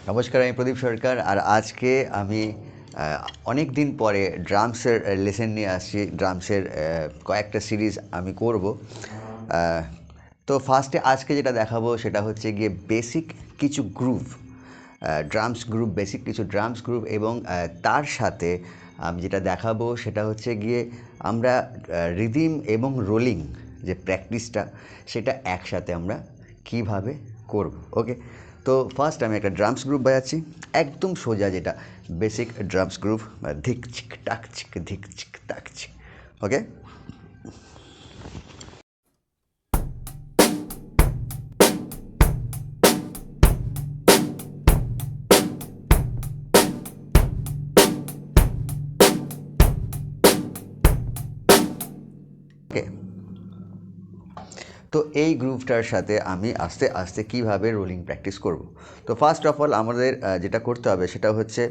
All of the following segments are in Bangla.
নমস্কার, আমি প্রদীপ সরকার। আর আজকে আমি অনেক দিন পরে ড্রামসের লেসন নিয়ে আসছি। ড্রামসের কয়েকটা সিরিজ আমি করব। তো ফার্স্টে আজকে যেটা দেখাবো সেটা হচ্ছে গিয়ে বেসিক কিছু গ্রুভ, ড্রামস গ্রুভ, বেসিক কিছু ড্রামস গ্রুভ, এবং তার সাথে আমি যেটা দেখাবো সেটা হচ্ছে গিয়ে আমরা রিদিম এবং রোলিং যে প্র্যাকটিসটা সেটা একসাথে আমরা কিভাবে করব। ওকে, তো ফার্স্ট আমি একটা ড্রামস গ্রুপ বাজাচ্ছি, একদম সোজা, যেটা বেসিক ড্রামস গ্রুপ, ধিক চিক টাক চিক ধিক চিক টাক চিক। ওকে, ওকে। তো এই গ্রুপটার সাথে আমি আস্তে আস্তে কীভাবে রোলিং প্র্যাকটিস করব। তো ফার্স্ট অফ অল আমাদের যেটা করতে হবে সেটা হচ্ছে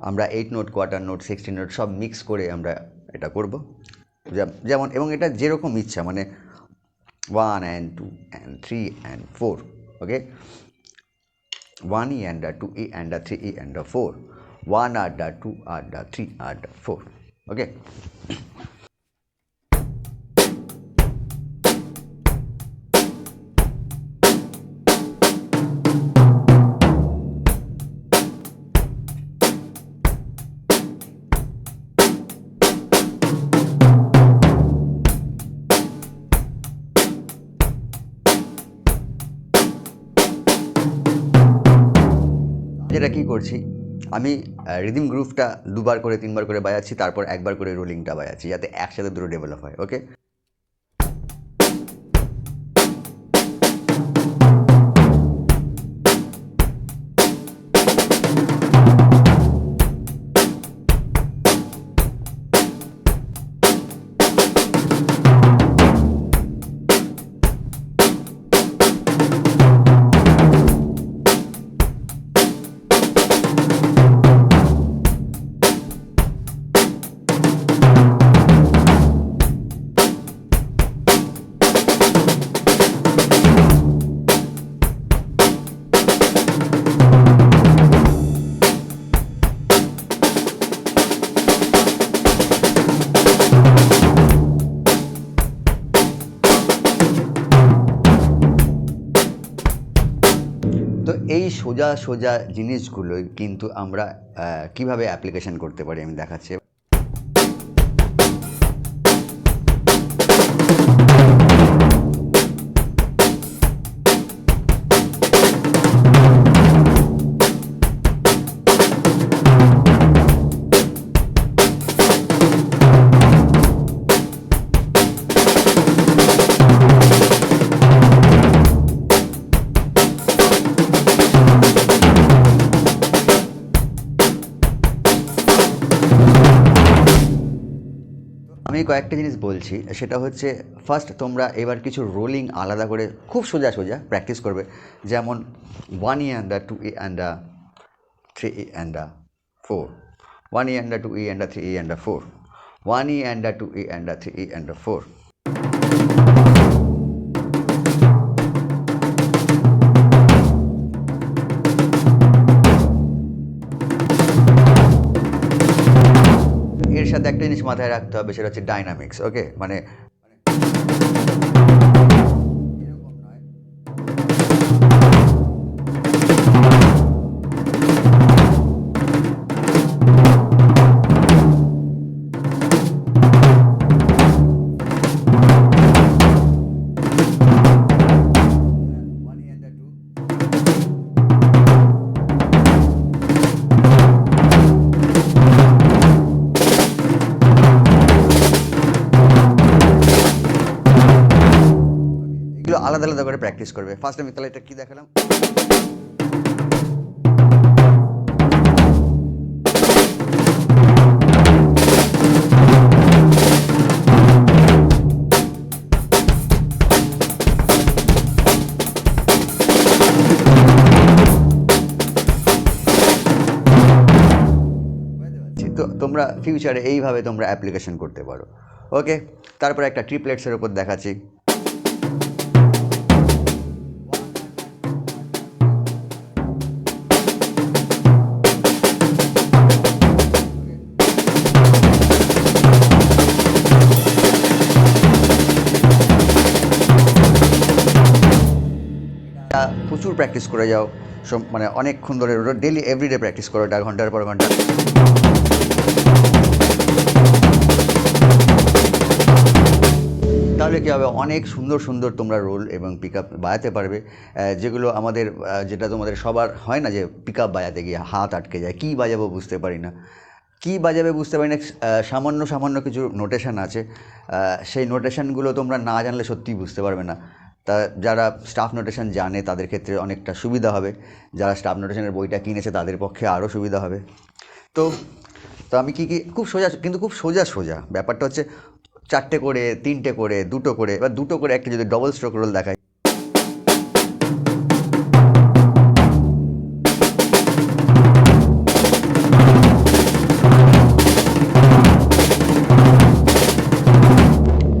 আমরা 8 নোট, কোয়ার্টার নোট, 16 নোট সব মিক্স করে আমরা এটা করব। যেমন, এবং এটা যেরকম ইচ্ছা, মানে 1 and 2 and 3 and 4, okay, 1 E and 2 E and 3 E and 4, 1 and 2 and 3 and 4, ওকে। যেটা কী করছি, আমি রিদিম গ্রুপটা 2বার করে 3বার করে বাজাচ্ছি, তারপর একবার করে রোলিংটা বাজাচ্ছি, যাতে একসাথে দুটো ডেভেলপ হয়। ওকে, তো এই সোজা সোজা জিনিসগুলোই কিন্তু আমরা কিভাবে অ্যাপ্লিকেশন করতে পারি আমি দেখাচ্ছি। আমি কয়েকটা জিনিস বলছি, সেটা হচ্ছে ফার্স্ট তোমরা এবার কিছু রোলিং আলাদা করে খুব সোজা সোজা প্র্যাকটিস করবে। যেমন 1 E and 2 E and 3 E and 4, 1 E and 2 E and 3 E and 4, 1 E and 2 E and 3 E and 4। এর সাথে একটা জিনিস মাথায় রাখতে হবে, সেটা হচ্ছে ডাইনামিক্স। ওকে, মানে এগুলো আলাদা আলাদা করে প্র্যাকটিস করবে। ফার্স্ট আমি তাহলে এটা কী দেখালাম। তো তোমরা ফিউচারে এইভাবে তোমরা অ্যাপ্লিকেশন করতে পারো। ওকে, তারপর একটা ট্রিপলেটসের উপর দেখাচ্ছি। প্রচুর প্র্যাকটিস করে যাও, মানে অনেকক্ষণ ধরে ডেলি এভরিডে প্র্যাকটিস করো, এটা ঘন্টার পর ঘন্টা। তাহলে কী হবে, অনেক সুন্দর সুন্দর তোমরা রোল এবং পিক আপ বাজাতে পারবে, যেগুলো আমাদের যেটা তোমাদের সবার হয় না যে পিক আপ বাজাতে গিয়ে হাত আটকে যায়, কী বাজাবো বুঝতে পারি না, কী বাজাবে বুঝতে পারি না। সামান্য সামান্য কিছু নোটেশন আছে, সেই নোটেশনগুলো তোমরা না জানলে সত্যিই বুঝতে পারবে না। তা যারা স্টাফ নোটেশন জানে তাদের ক্ষেত্রে অনেকটা সুবিধা হবে, যারা স্টাফ নোটেশনের বইটা কিনেছে তাদের পক্ষে আরও সুবিধা হবে। তো তো আমি কী খুব সোজা, কিন্তু খুব সোজা ব্যাপারটা হচ্ছে 4টে করে, 3টে করে, 2টো করে, এবার 2টো করে একটা যদি ডবল স্ট্রোক রোল দেখায়,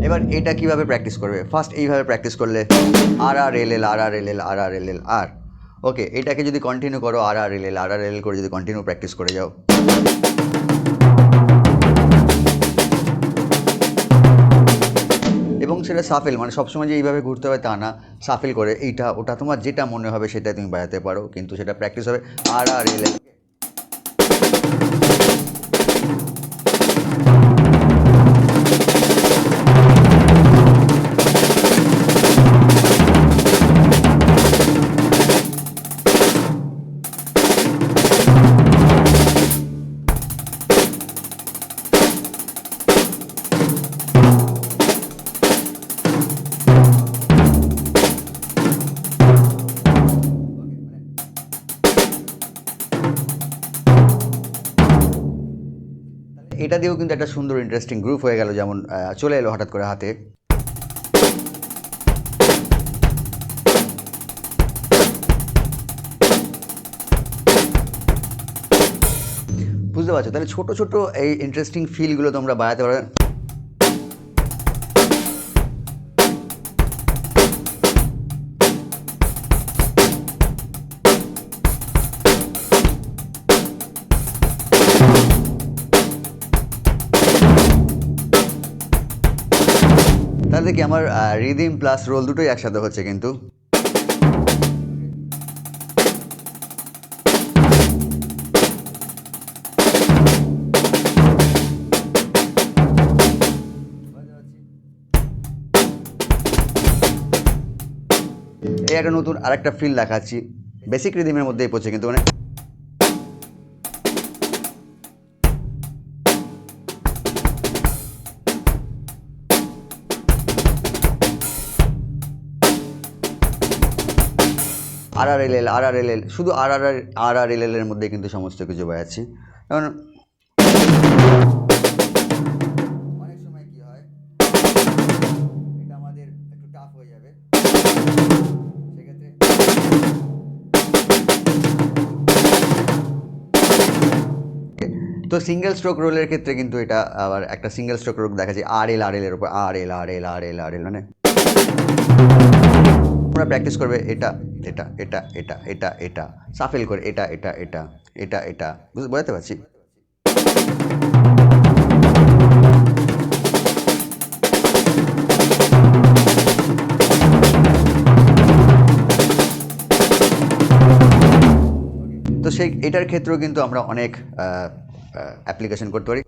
এবার এটা কিভাবে প্র্যাকটিস করবে, ফার্স্ট এইভাবে প্র্যাকটিস করলে আর ওকে, এটাকে যদি কন্টিনিউ করো আর করে যদি কন্টিনিউ প্র্যাকটিস করে যাও, এবং সেটা সাফেল, মানে সবসময় যে এইভাবে ঘুরতে হবে তা না, সাফেল করে এইটা ওটা তোমার যেটা মনে হবে সেটা তুমি বাজাতে পারো, কিন্তু সেটা প্র্যাকটিস হবে আর এটা দিয়েও কিন্তু একটা সুন্দর ইন্টারেস্টিং গ্রুপ হয়ে গেল, যেমন চলে এলো হঠাৎ করে হাতে। বুঝতে পারছো? তাহলে ছোটো ছোটো এই ইন্টারেস্টিং ফিলগুলো তোমরা বাজাতে পারবে। তাহলে কি আমার রিদিম প্লাস রোল দুটোই একসাথে হচ্ছে, কিন্তু এই একটা নতুন আরেকটা ফিল দেখাচ্ছি, বেসিক রিদিমের মধ্যেই পড়ছে, কিন্তু মানে আর শুধু এর মধ্যে কিন্তু সমস্ত কিছু বাজাচ্ছি। কারণ অনেক সময় কি হয়, এটা আমাদের একটু টাফ হয়ে যাবে, সেক্ষেত্রে তো সিঙ্গেল স্ট্রোক রোলের ক্ষেত্রে কিন্তু এটা আবার একটা সিঙ্গেল স্ট্রোক রোল দেখাচ্ছি আর এর উপর মানে তোমরা প্র্যাকটিস করবে এটা এটা এটা এটা এটা এটা সাফেল করে এটা এটা এটা এটা এটা বুঝতে পারছি। তো সেই এটার ক্ষেত্রেও কিন্তু আমরা অনেক অ্যাপ্লিকেশন করতে পারি।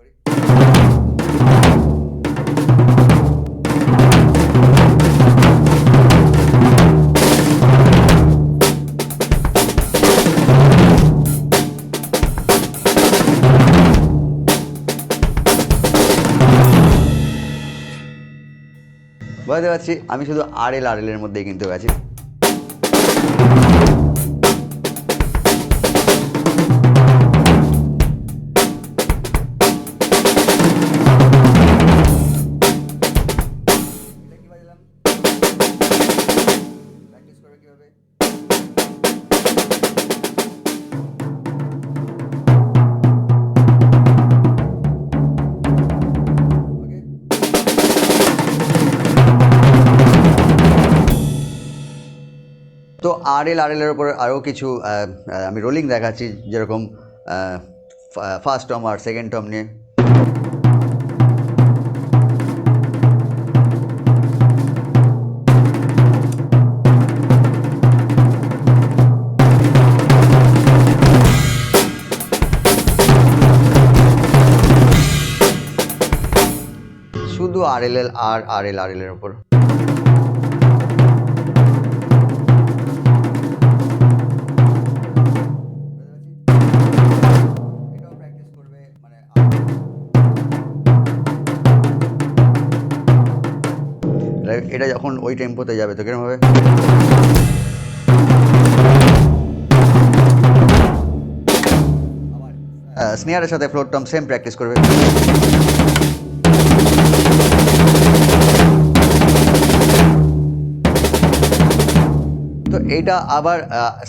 বুঝতে পারছি, আমি শুধু আর এর মধ্যেই কিন্তু আছি। তো আর এর উপর আরও কিছু আমি রোলিং দেখাচ্ছি, যেরকম ফার্স্ট টম আর সেকেন্ড টম নিয়ে। আর এল এর উপর। এটাও প্র্যাকটিস করবে, মানে এটা যখন ওই টেম্পোতে যাবে তো কিরকম হবে। স্নেয়ারের সাথে ফ্লোর টম সেম প্র্যাকটিস করবে। তো এইটা আবার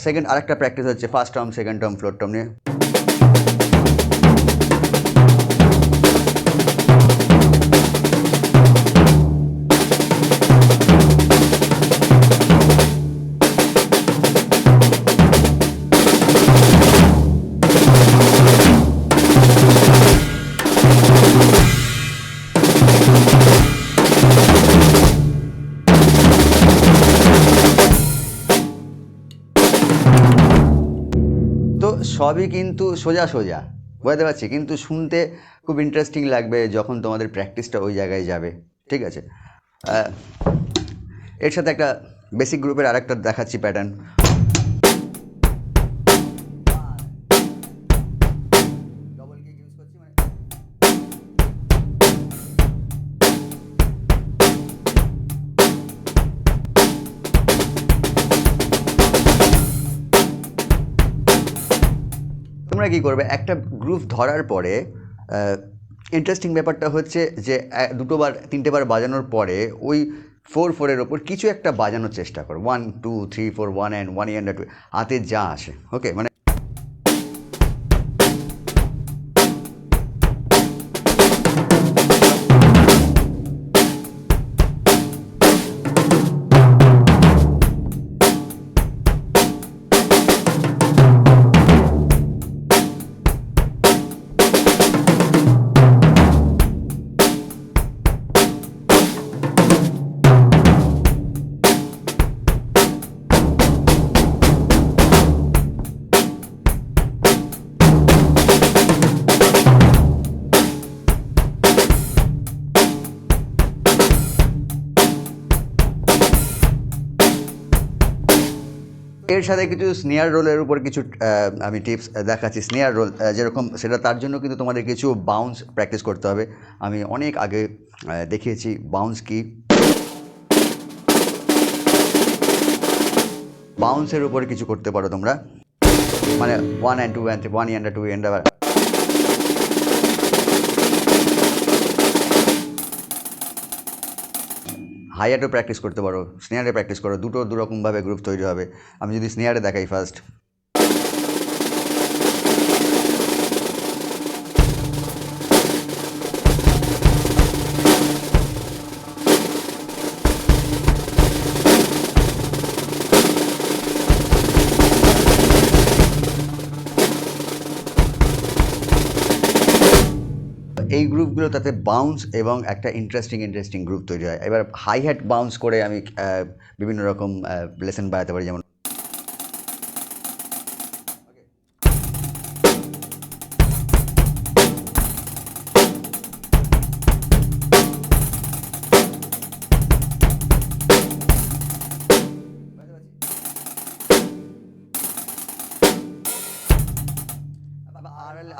সেকেন্ড আরেকটা প্র্যাকটিস হচ্ছে first Tom second Tom floor Tom নিয়ে। তো সবই কিন্তু সোজা সোজা বুঝতে পারছি, কিন্তু শুনতে খুব ইন্টারেস্টিং লাগবে যখন তোমাদের প্র্যাকটিসটা ওই জায়গায় যাবে, ঠিক আছে। এর সাথে একটা বেসিক গ্রুপের আরেকটা দেখাচ্ছি প্যাটার্ন। তোমরা কী করবে, একটা গ্রুপ ধরার পরে ইন্টারেস্টিং ব্যাপারটা হচ্ছে যে দুটো বার তিনটে বার বাজানোর পরে ওই 4/4-এর ওপর কিছু একটা বাজানোর চেষ্টা করো, 1 2 3 4 1 and 1 and 2 হাতে যা আসে, ওকে। মানে এর সাথে কিছু স্নেয়ার রোলের উপর কিছু আমি টিপস দেখাচ্ছি। স্নেয়ার রোল যেরকম সেটা, তার জন্য কিন্তু তোমাদের কিছু বাউন্স প্র্যাকটিস করতে হবে। আমি অনেক আগে দেখিয়েছি বাউন্স কি। বাউন্সের উপরে কিছু করতে পারো তোমরা, মানে 1 and 2 and 3 1 and 2 and আবার হাইয়ারও প্র্যাকটিস করতে পারো, স্নেয়ারে প্র্যাকটিস করো, দুটো দুরকমভাবে গ্রুপ তৈরি হবে। আমি যদি স্নেয়ারে দেখাই ফার্স্ট, এই গ্রুপগুলো তাতে বাউন্স এবং একটা ইন্টারেস্টিং গ্রুপ তৈরি হয়। এবার হাই হ্যাট বাউন্স করে আমি বিভিন্ন রকম লেসন বানাতে পারি, যেমন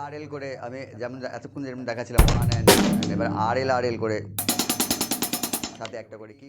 আর এল করে আমি যেমন এতক্ষণ যেমন দেখাচ্ছিলাম, এবার আর এল করে সাথে একটা করে কি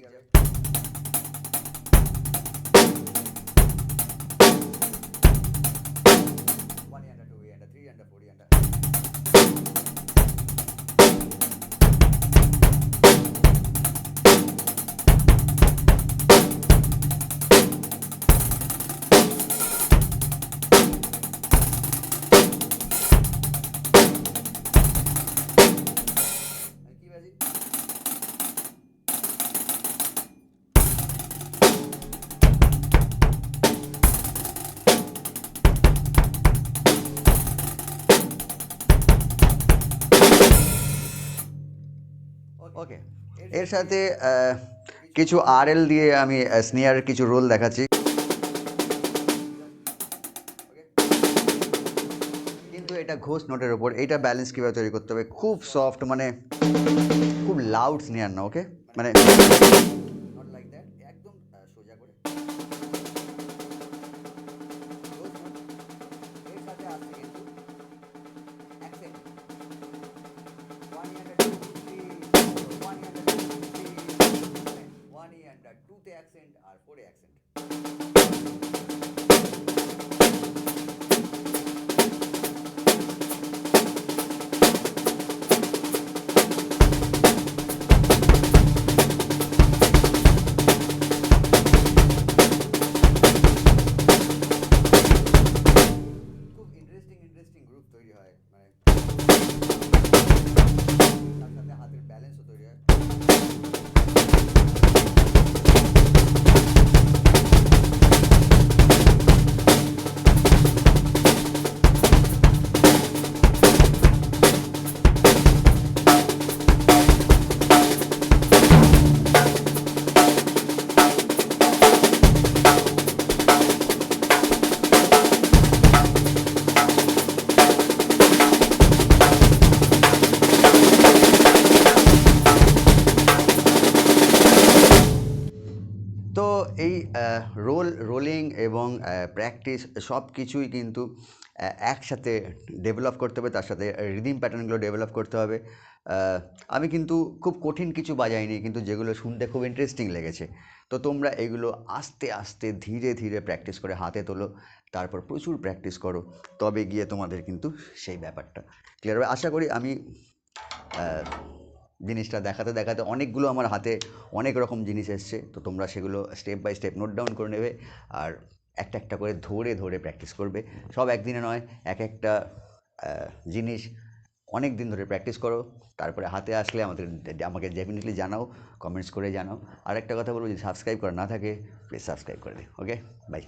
ওকে। এর সাথে কিছু আর এল দিয়ে আমি স্নেয়ার কিছু রোল দেখাচ্ছি, কিন্তু এটা ঘোষ নোটের ওপর। এইটা ব্যালেন্স কীভাবে তৈরি করতে হবে, খুব সফট, মানে খুব খুব লাউড স্নেয়ার না, ওকে, মানে নট লাইক দ্যাট, একদম সোজা করে those notes, এর সাথে আসছে কিন্তু accent, one and a two three, one and a two three, one and a টুতে অ্যাকসেন্ট আর ফোরে অ্যাকসেন্ট। খুব ইন্টারেস্টিং গ্রুপ তৈরি হয়, মানে তার সাথে হাতের ব্যালেন্সও তৈরি হয়। তো এই রোলিং এবং প্র্যাকটিস সব কিছুই কিন্তু একসাথে ডেভেলপ করতে হবে, তার সাথে রিদিম প্যাটার্নগুলো ডেভেলপ করতে হবে। আমি কিন্তু খুব কঠিন কিছু বাজাইনি, কিন্তু যেগুলো শুনতে খুব ইন্টারেস্টিং লেগেছে। তো তোমরা এগুলো আস্তে আস্তে ধীরে ধীরে প্র্যাকটিস করে হাতে তোলো, তারপর প্রচুর প্র্যাকটিস করো, তবে গিয়ে তোমাদের কিন্তু সেই ব্যাপারটা ক্লিয়ার হবে। আশা করি আমি জিনিসটা দেখাতে দেখাতে অনেকগুলো আমার হাতে অনেক রকম জিনিস এসছে, তো তোমরা সেগুলো step by step note down করে নেবে আর একটা একটা করে ধরে ধরে প্র্যাকটিস করবে। সব একদিনে নয়, এক একটা জিনিস অনেক দিন ধরে প্র্যাকটিস করো, তারপরে হাতে আসলে আমাকে ডেফিনেটলি জানাও, কমেন্টস করে জানাও। আর একটা কথা বলবো, যদি সাবস্ক্রাইব করা না থাকে প্লিজ সাবস্ক্রাইব করে দিও। ওকে, বাই।